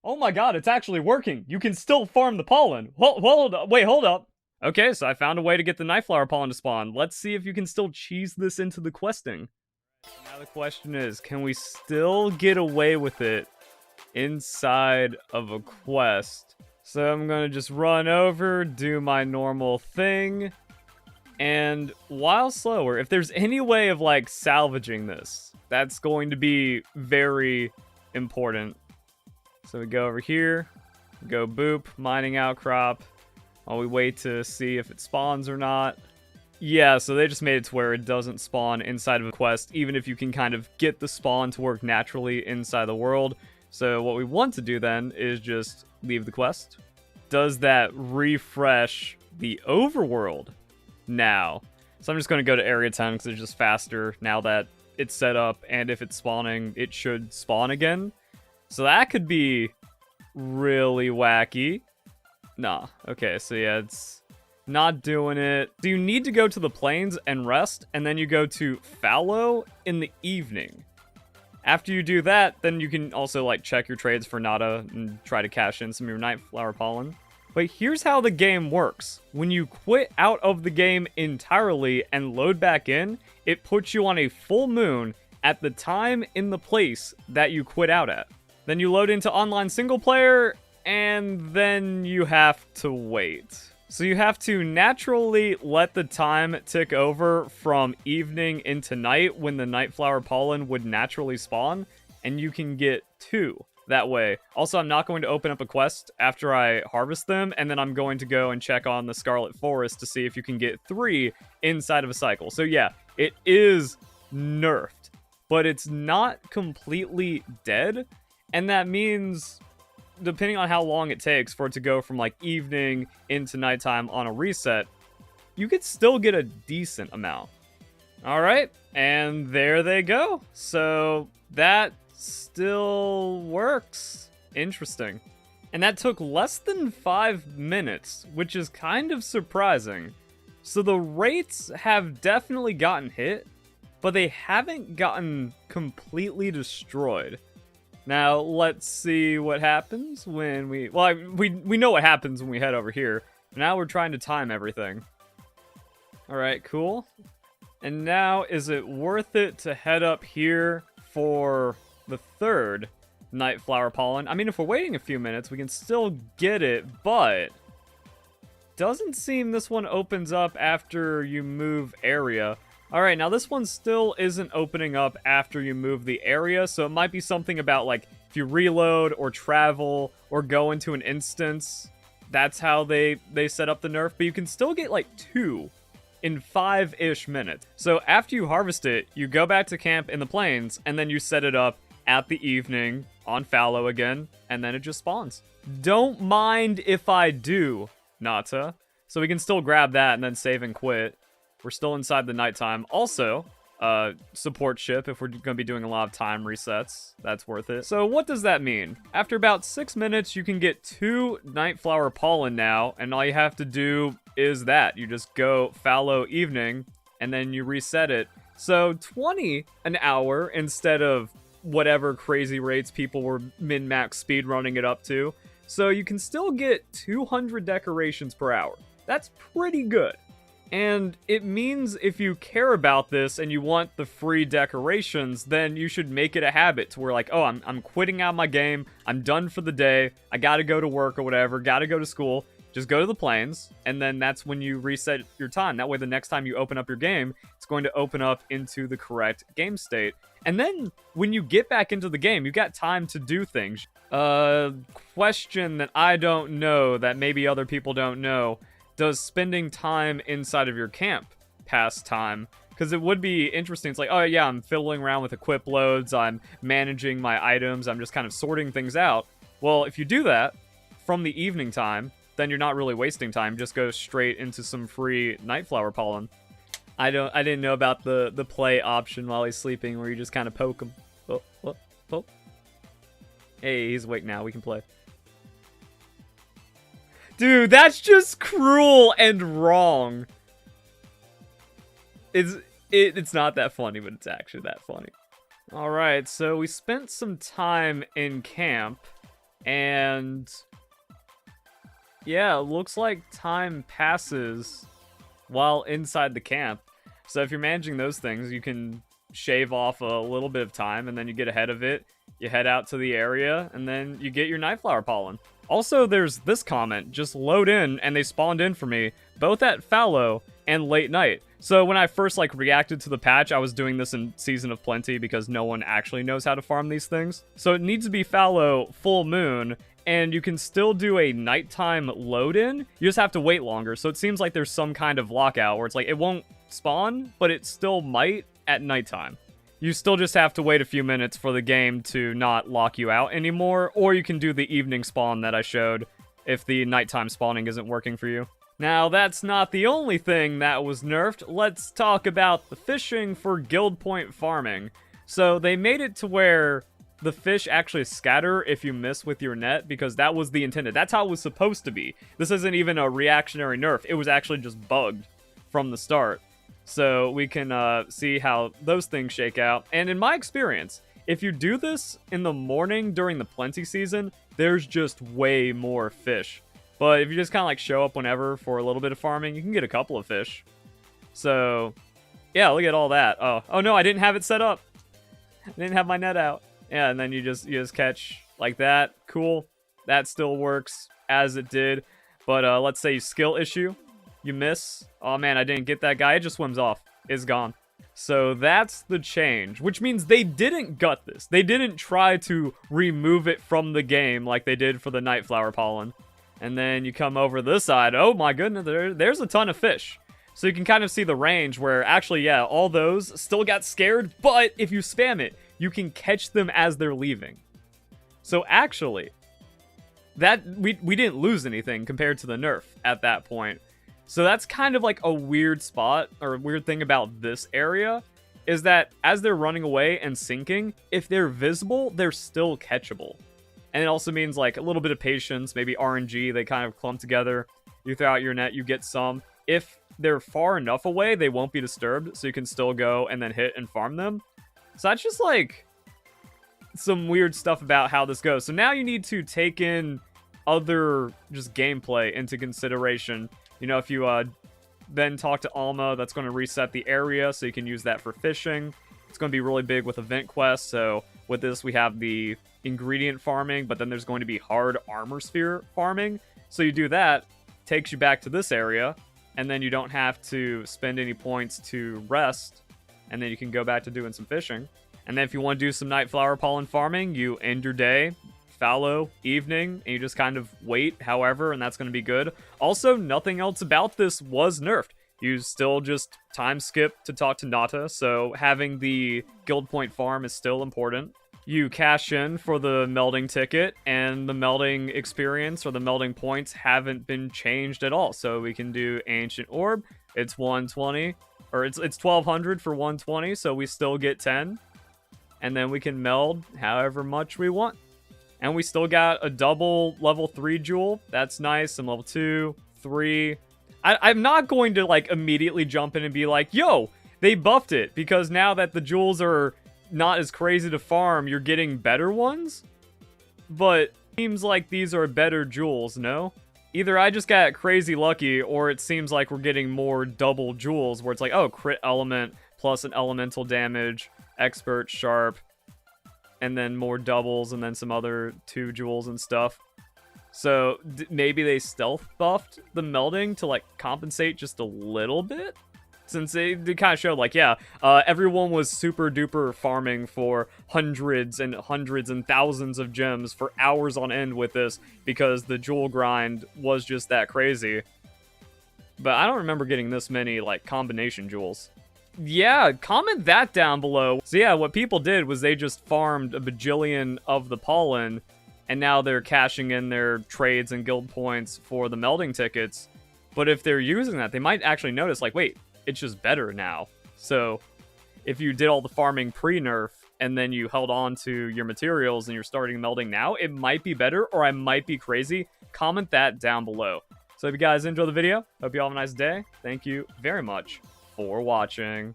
Oh my god, it's actually working. You can still farm the pollen. Hold up. Wait, hold up. Okay, so I found a way to get the Nightflower Pollen to spawn. Let's see if you can still cheese this into the questing. Now the question is, can we still get away with it inside of a quest? So I'm gonna just run over, do my normal thing, and while slower, if there's any way of like salvaging this, that's going to be very important. So we go over here, go boop, mining outcrop, while we wait to see if it spawns or not. Yeah, so they just made it to where it doesn't spawn inside of a quest, even if you can kind of get the spawn to work naturally inside the world. So what we want to do then is just leave the quest. Does that refresh the overworld now? So I'm just going to go to Area 10 because it's just faster now that it's set up, and if it's spawning, it should spawn again. So that could be really wacky. Nah, okay, so yeah, it's not doing it. So you need to go to the plains and rest, and then you go to fallow in the evening. After you do that, then you can also like check your trades for nada and try to cash in some of your Nightflower Pollen. But here's how the game works. When you quit out of the game entirely and load back in, it puts you on a full moon at the time in the place that you quit out at. Then you load into online single player, and then you have to wait. So you have to naturally let the time tick over from evening into night when the Nightflower Pollen would naturally spawn, and you can get 2 that way. Also, I'm not going to open up a quest after I harvest them, and then I'm going to go and check on the Scarlet Forest to see if you can get 3 inside of a cycle. So yeah, it is nerfed, but it's not completely dead, and that means depending on how long it takes for it to go from like evening into nighttime on a reset, you could still get a decent amount. All right, and there they go. So that still works. Interesting. And that took less than 5 minutes, which is kind of surprising. So the rates have definitely gotten hit, but they haven't gotten completely destroyed. Now, let's see what happens when we know what happens when we head over here. Now we're trying to time everything. Alright, cool. And now, is it worth it to head up here for the 3rd Nightflower Pollen? I mean, if we're waiting a few minutes, we can still get it, but doesn't seem this one opens up after you move area. Alright, now this one still isn't opening up after you move the area, so it might be something about, like, if you reload or travel or go into an instance, that's how they set up the nerf, but you can still get, like, 2 in 5-ish minutes. So after you harvest it, you go back to camp in the plains, and then you set it up at the evening on fallow again, and then it just spawns. Don't mind if I do, Nata. So we can still grab that and then save and quit. We're still inside the nighttime. Also, support ship if we're going to be doing a lot of time resets. That's worth it. So what does that mean? After about 6 minutes, you can get 2 Nightflower Pollen now, and all you have to do is that. You just go fallow evening, and then you reset it. So 20 an hour instead of whatever crazy rates people were min-max speed running it up to. So you can still get 200 decorations per hour. That's pretty good. And it means if you care about this and you want the free decorations, then you should make it a habit to where like, oh, I'm quitting out my game, I'm done for the day, I gotta go to work or whatever, gotta go to school, just go to the plains, and then that's when you reset your time. That way the next time you open up your game, it's going to open up into the correct game state. And then when you get back into the game, you got time to do things. Question that I don't know, that maybe other people don't know. Does spending time inside of your camp pass time? Because it would be interesting. It's like, oh yeah, I'm fiddling around with equip loads, I'm managing my items, I'm just kind of sorting things out. Well, if you do that from the evening time, then you're not really wasting time. Just go straight into some free Nightflower Pollen. I didn't know about the play option while he's sleeping, where you just kind of poke him. Oh, oh, oh. Hey, he's awake now. We can play. Dude, that's just cruel and wrong. It's not that funny, but it's actually that funny. Alright, so we spent some time in camp, And yeah, it looks like time passes while inside the camp. So if you're managing those things, you can shave off a little bit of time, and then you get ahead of it. You head out to the area, and then you get your Nightflower Pollen. Also, there's this comment, just load in, and they spawned in for me, both at fallow and late night. So when I first reacted to the patch, I was doing this in Season of Plenty because no one actually knows how to farm these things. So it needs to be fallow, full moon, and you can still do a nighttime load in. You just have to wait longer. So it seems like there's some kind of lockout where it's it won't spawn, but it still might at nighttime. You still just have to wait a few minutes for the game to not lock you out anymore, or you can do the evening spawn that I showed if the nighttime spawning isn't working for you. Now, that's not the only thing that was nerfed. Let's talk about the fishing for guild point farming. So they made it to where the fish actually scatter if you miss with your net, because that was the intended. That's how it was supposed to be. This isn't even a reactionary nerf. It was actually just bugged from the start. So we can see how those things shake out. And in my experience, if you do this in the morning during the plenty season, there's just way more fish. But if you just kind of show up whenever for a little bit of farming, you can get a couple of fish. So yeah, look at all that. Oh no, I didn't have it set up. I didn't have my net out. Yeah, and then you just catch like that. Cool. That still works as it did. But let's say skill issue. You miss. Oh man, I didn't get that guy. It just swims off. It's gone. So that's the change, which means they didn't gut this. They didn't try to remove it from the game like they did for the Nightflower Pollen. And then you come over this side. Oh my goodness, there's a ton of fish. So you can kind of see the range where actually, yeah, all those still got scared, but if you spam it, you can catch them as they're leaving. So actually, that we didn't lose anything compared to the nerf at that point. So that's kind of a weird spot, or a weird thing about this area, is that as they're running away and sinking, if they're visible, they're still catchable. And it also means a little bit of patience, maybe RNG, they kind of clump together. You throw out your net, you get some. If they're far enough away, they won't be disturbed, so you can still go and then hit and farm them. So that's just some weird stuff about how this goes. So now you need to take in other just gameplay into consideration. You know, if you then talk to Alma, that's going to reset the area, so you can use that for fishing. It's going to be really big with event quests, so with this we have the ingredient farming, but then there's going to be hard armor sphere farming. So you do that, takes you back to this area, and then you don't have to spend any points to rest, and then you can go back to doing some fishing. And then if you want to do some Nightflower Pollen farming, you end your day, fallow, evening, and you just kind of wait, however, and that's going to be good. Also, nothing else about this was nerfed. You still just time skip to talk to Nata, so having the guild point farm is still important. You cash in for the melding ticket, and the melding experience or the melding points haven't been changed at all. So we can do Ancient Orb, it's 120, or it's 1200 for 120, so we still get 10. And then we can meld however much we want. And we still got a double level 3 jewel. That's nice. Some level 2, 3. I'm not going to immediately jump in and be like, yo, they buffed it. Because now that the jewels are not as crazy to farm, you're getting better ones. But it seems like these are better jewels, no? Either I just got crazy lucky, or it seems like we're getting more double jewels where it's oh, crit element plus an elemental damage, expert, sharp, and then more doubles, and then some other 2 jewels and stuff. So maybe they stealth buffed the melding to compensate just a little bit, since they kind of showed everyone was super duper farming for hundreds and thousands of gems for hours on end with this because the jewel grind was just that crazy. But I don't remember getting this many combination jewels. Yeah, comment that down below. So yeah, what people did was they just farmed a bajillion of the pollen, and now they're cashing in their trades and guild points for the melding tickets. But if they're using that, they might actually notice, wait, it's just better now. So if you did all the farming pre-nerf, and then you held on to your materials and you're starting melding now, it might be better, or I might be crazy. Comment that down below. So if you guys enjoyed the video, hope you all have a nice day. Thank you very much for watching.